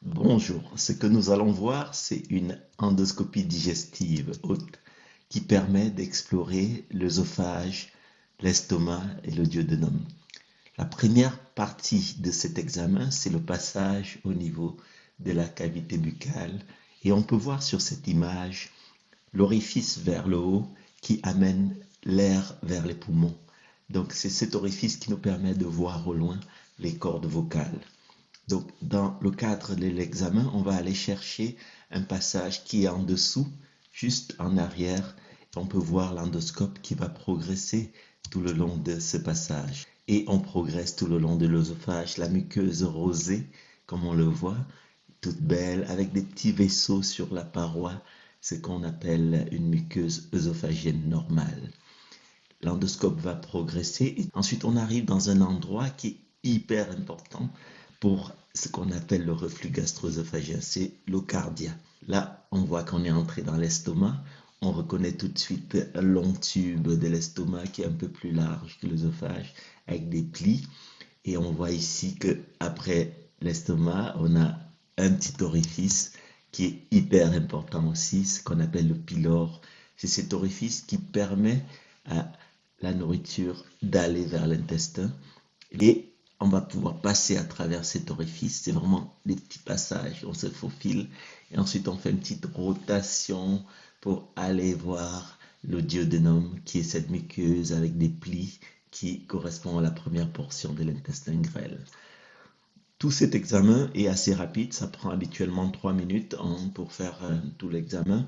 Bonjour, ce que nous allons voir, c'est une endoscopie digestive haute qui permet d'explorer l'œsophage, l'estomac et le duodénum. La première partie de cet examen, c'est le passage au niveau de la cavité buccale et on peut voir sur cette image l'orifice vers le haut qui amène l'air vers les poumons. Donc c'est cet orifice qui nous permet de voir au loin les cordes vocales. Donc, dans le cadre de l'examen, on va aller chercher un passage qui est en dessous, juste en arrière. On peut voir l'endoscope qui va progresser tout le long de ce passage. Et on progresse tout le long de l'œsophage, la muqueuse rosée, comme on le voit, toute belle, avec des petits vaisseaux sur la paroi, ce qu'on appelle une muqueuse œsophagienne normale. L'endoscope va progresser et ensuite on arrive dans un endroit qui est hyper important pour ce qu'on appelle le reflux gastro-œsophagien, c'est le cardia. Là, on voit qu'on est entré dans l'estomac, on reconnaît tout de suite un long tube de l'estomac qui est un peu plus large que l'œsophage, avec des plis. Et on voit ici que après l'estomac, on a un petit orifice qui est hyper important aussi, ce qu'on appelle le pylore. C'est cet orifice qui permet à la nourriture d'aller vers l'intestin et on va pouvoir passer à travers cet orifice. C'est vraiment des petits passages, on se faufile et ensuite on fait une petite rotation pour aller voir le duodénum qui est cette muqueuse avec des plis qui correspond à la première portion de l'intestin grêle. Tout cet examen est assez rapide, ça prend habituellement 3 minutes pour faire tout l'examen.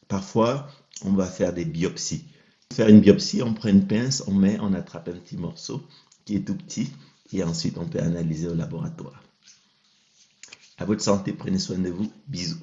Parfois, on va faire des biopsies. Pour faire une biopsie, on prend une pince, on attrape un petit morceau qui est tout petit et ensuite on peut analyser au laboratoire. À votre santé, prenez soin de vous. Bisous.